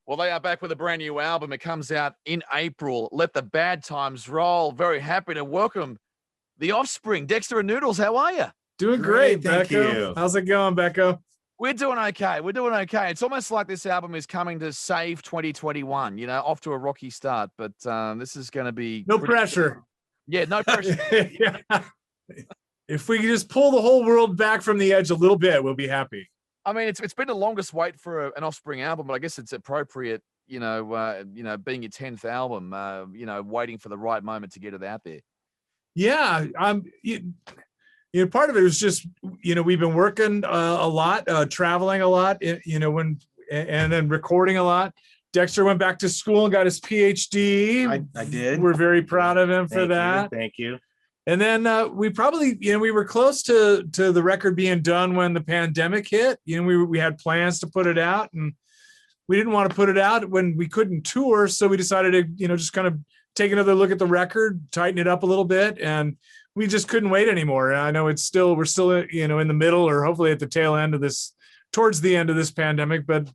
Well, they are back with a brand new album. It comes out in April. Let the Bad Times Roll. Very happy to welcome The Offspring. Dexter and Noodles, how are you? Doing great, thank Becko. you. How's it going, Becko? We're doing okay. We're doing okay. It's almost like this album is coming to save 2021, off to a rocky start, but this is going to be... No pressure. Yeah, no pressure. Yeah. If we can just pull the whole world back from the edge a little bit, we'll be happy. I mean, it's been the longest wait for an Offspring album, but I guess it's appropriate, being your 10th album, waiting for the right moment to get it out there. Yeah, part of it was just, we've been working a lot, traveling a lot, and then recording a lot. Dexter went back to school and got his PhD. I did. We're very proud of him for that. Thank you. And then we probably, we were close to the record being done when the pandemic hit. We had plans to put it out, and we didn't want to put it out when we couldn't tour. So we decided to, just kind of take another look at the record, tighten it up a little bit, and we just couldn't wait anymore. And I know we're still, in the middle, or hopefully at the tail end of this, towards the end of this pandemic, but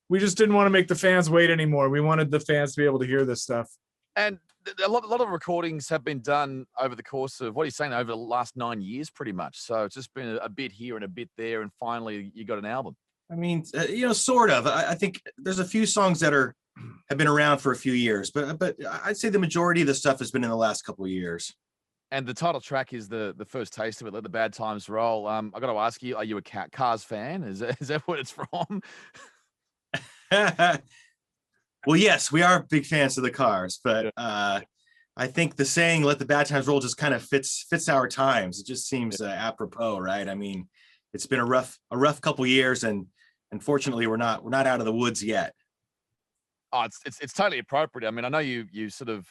we just didn't want to make the fans wait anymore. We wanted the fans to be able to hear this stuff. And a lot of recordings have been done over the course of, what are you saying, over the last 9 years, pretty much. So it's just been a bit here and a bit there, and finally you got an album. I mean, sort of. I think there's a few songs that have been around for a few years, but I'd say the majority of the stuff has been in the last couple of years. And the title track is the first taste of it, Let the Bad Times Roll. I got to ask you, are you a Cars fan? Is that what it's from? Well, yes, we are big fans of the Cars, but I think the saying "Let the Bad Times Roll" just kind of fits our times. It just seems apropos, right? I mean, it's been a rough couple years, and unfortunately, we're not out of the woods yet. Oh, it's totally appropriate. I mean, I know you sort of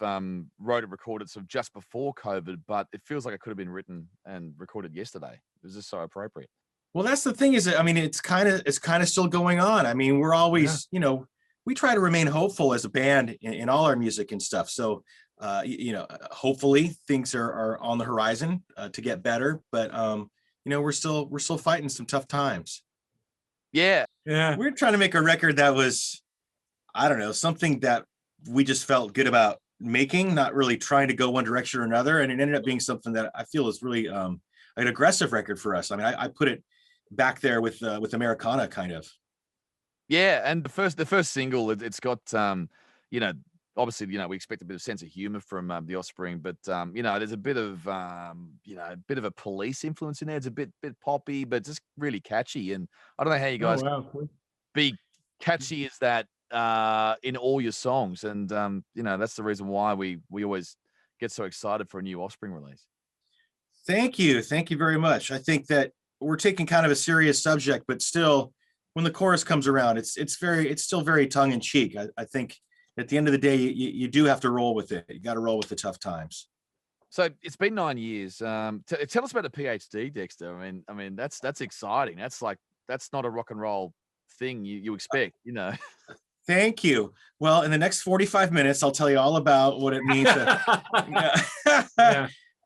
wrote and recorded sort of just before COVID, but it feels like it could have been written and recorded yesterday. It was just so appropriate. Well, that's the thing, it's kind of still going on. I mean, we're always, we try to remain hopeful as a band in all our music and stuff. So, hopefully things are on the horizon to get better, but we're still fighting some tough times. Yeah. We're trying to make a record that was, I don't know, something that we just felt good about making, not really trying to go one direction or another. And it ended up being something that I feel is really an aggressive record for us. I mean, I put it back there with Americana, kind of. Yeah, and the first single, it's got obviously we expect a bit of sense of humor from the Offspring, but there's a bit of a Police influence in there. It's a bit poppy, but just really catchy. And I don't know how you guys be catchy as that in all your songs, and that's the reason why we always get so excited for a new Offspring release. Thank you very much. I think that we're taking kind of a serious subject, but still, when the chorus comes around, it's still very tongue-in-cheek. I think at the end of the day, you do have to roll with it. You got to roll with the tough times. So it's been 9 years. Tell us about the PhD, Dexter. I mean that's exciting. That's not a rock and roll thing you expect, Thank you. Well, in the next 45 minutes, I'll tell you all about what it means.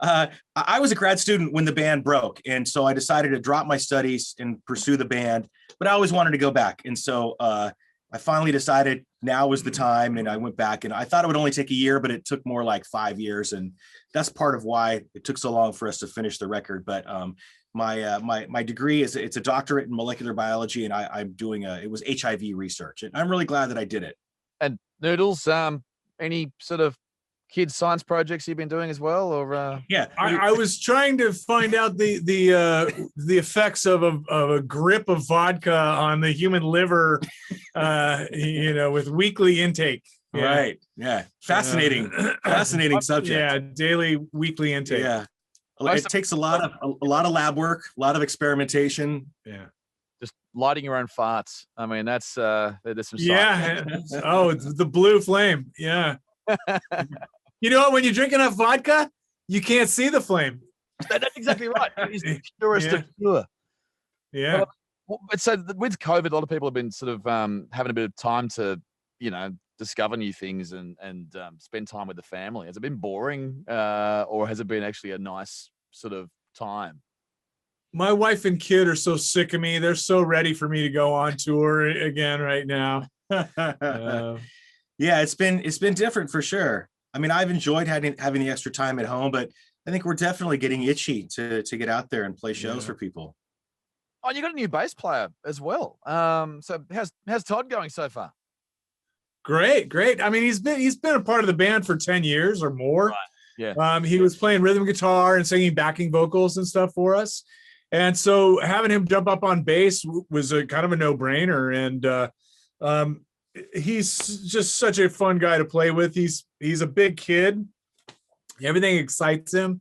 I was a grad student when the band broke, and so I decided to drop my studies and pursue the band, but I always wanted to go back. And so I finally decided now was the time, and I went back, and I thought it would only take a year, but it took more like 5 years. And that's part of why it took so long for us to finish the record. But my degree it's a doctorate in molecular biology, and I'm doing it was HIV research, and I'm really glad that I did it. And Noodles, any sort of kids science projects you've been doing as well, or I was trying to find out the effects of a grip of vodka on the human liver, with weekly intake. Right. Yeah. Fascinating subject. Yeah. Daily, weekly intake. Yeah. It takes a lot of lab work, a lot of experimentation. Yeah. Just lighting your own farts. I mean, there's some science. Yeah. Oh, it's the blue flame. Yeah. You know what? When you drink enough vodka, you can't see the flame. That's exactly right. It's the purest of pure. Yeah. But so with COVID, a lot of people have been sort of having a bit of time to, discover new things and spend time with the family. Has it been boring, or has it been actually a nice sort of time? My wife and kid are so sick of me. They're so ready for me to go on tour again right now. Uh, Yeah, it's been different for sure. I mean, I've enjoyed having the extra time at home, but I think we're definitely getting itchy to get out there and play shows Yeah. for people. Oh, you got a new bass player as well. So how's Todd going so far? great. I mean, he's been a part of the band for 10 years or more. Right. Yeah. He was playing rhythm guitar and singing backing vocals and stuff for us. And so having him jump up on bass was a kind of a no-brainer. And he's just such a fun guy to play with. He's a big kid. Everything excites him.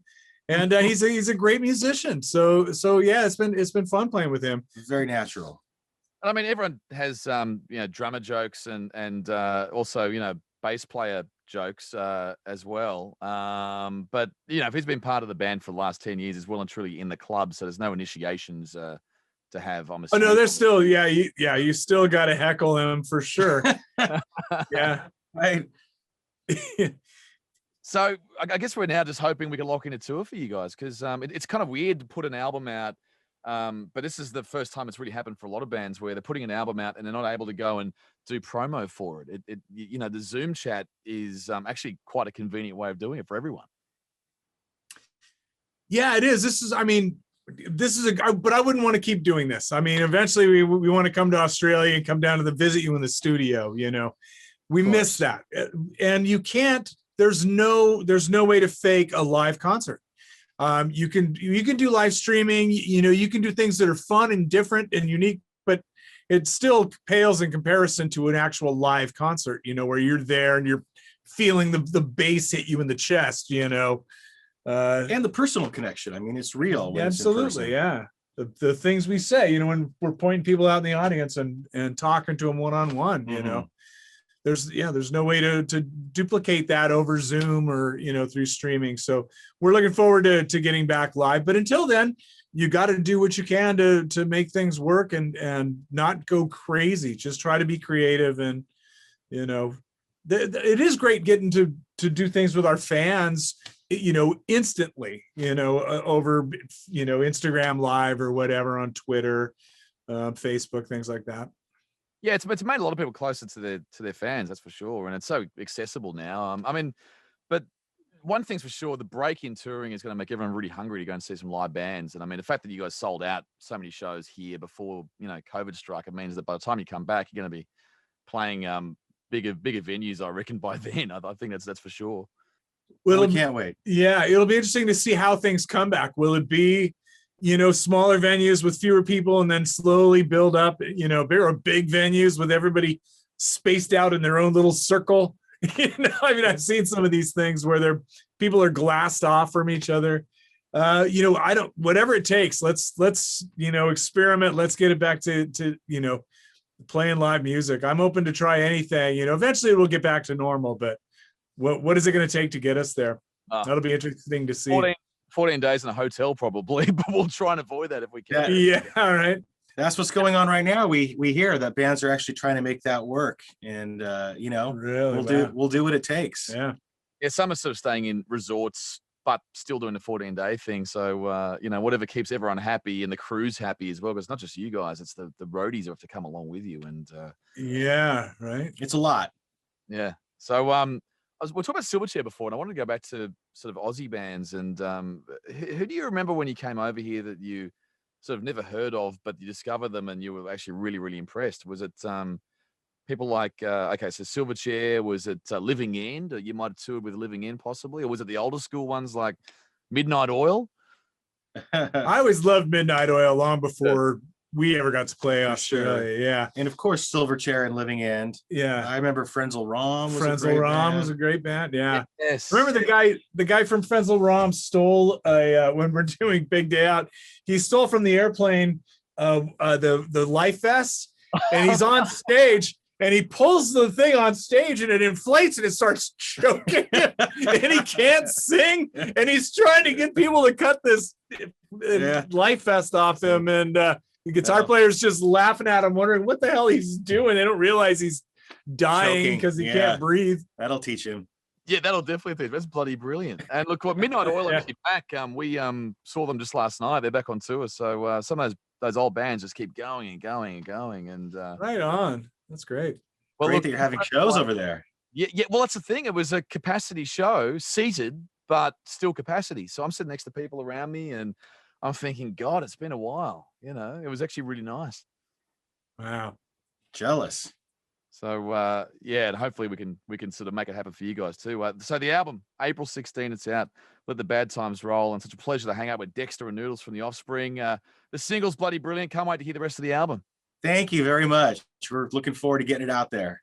And he's a great musician. So yeah, it's been fun playing with him. It's very natural. I mean, everyone has drummer jokes and also bass player jokes as well. But if he's been part of the band for the last 10 years, he's well and truly in the club, so there's no initiations to have. I'm Oh assuming. no, there's still you still got to heckle him for sure. Yeah, Right. So I guess we're now just hoping we can lock in a tour for you guys, because it's kind of weird to put an album out. But this is the first time it's really happened for a lot of bands where they're putting an album out and they're not able to go and do promo for it. The Zoom chat is actually quite a convenient way of doing it for everyone. yeah, it is. But I wouldn't want to keep doing this. I mean, eventually we want to come to Australia and come down to visit you in the studio. We miss that, and you can't. There's no way to fake a live concert. You can do live streaming, you can do things that are fun and different and unique, but it still pales in comparison to an actual live concert, where you're there and you're feeling the bass hit you in the chest, And the personal connection. I mean, it's real. When absolutely. Yeah. The things we say, when we're pointing people out in the audience and talking to them one-on-one, there's no way to duplicate that over Zoom or, through streaming. So we're looking forward to getting back live. But until then, you got to do what you can to make things work and not go crazy. Just try to be creative. And, it is great getting to do things with our fans, instantly, over, Instagram Live or whatever, on Twitter, Facebook, things like that. Yeah, it's made a lot of people closer to their fans, that's for sure, and it's so accessible now. But one thing's for sure, the break in touring is going to make everyone really hungry to go and see some live bands. And I mean, the fact that you guys sold out so many shows here before COVID struck, it means that by the time you come back, you're going to be playing bigger venues, I reckon, by then. I think that's for sure. Well, we can't wait. Yeah, it'll be interesting to see how things come back. Will it be smaller venues with fewer people and then slowly build up, big venues with everybody spaced out in their own little circle? I mean, I've seen some of these things where people are glassed off from each other. Whatever it takes, let's experiment. Let's get it back to playing live music. I'm open to try anything. Eventually it will get back to normal, but what is it going to take to get us there? That'll be interesting to see. 14 days in a hotel probably, but we'll try and avoid that if we can. Yeah, all right. That's what's going on right now. We hear that bands are actually trying to make that work, and really, we'll do what it takes. Yeah. Some are sort of staying in resorts, but still doing the 14-day thing. So whatever keeps everyone happy and the crew's happy as well. Because it's not just you guys; it's the roadies who have to come along with you. And yeah, right. It's a lot. Yeah. So we're talking about Silverchair before, and I wanted to go back to sort of Aussie bands. And who do you remember when you came over here that you sort of never heard of, but you discovered them and you were actually really, really impressed? Was it people like, so Silverchair? Was it Living End? Or you might have toured with Living End possibly? Or was it the older school ones like Midnight Oil? I always loved Midnight Oil long before we ever got to play Australia. Sure. Yeah. And of course, Silverchair and Living End. Yeah. I remember Frenzal Rhomb. Frenzal Rhomb was a great band. Yeah. Yes. Remember the guy from Frenzal Rhomb stole when we're doing Big Day Out, he stole from the airplane the life vest, and he's on stage and he pulls the thing on stage and it inflates and it starts choking him and he can't sing, and he's trying to get people to cut this life vest off him, and the guitar player's just laughing at him, wondering what the hell he's doing. They don't realize he's dying because he can't breathe. That'll teach him. Yeah, that'll definitely teach him. That's bloody brilliant. And look, what Midnight Oil are back. We saw them just last night. They're back on tour. So some of those old bands just keep going and going and going. And right on. That's great. Well, Great look, that you're having shows over there. yeah, yeah. Well, that's the thing. It was a capacity show, seated, but still capacity. So I'm sitting next to people around me, and I'm thinking, God, it's been a while. You know, it was actually really nice. Wow. Jealous. So yeah, and hopefully we can sort of make it happen for you guys too. So the album, April 16, it's out. Let the bad times roll, and such a pleasure to hang out with Dexter and Noodles from The Offspring. The single's bloody brilliant. Can't wait to hear the rest of the album. Thank you very much. We're looking forward to getting it out there.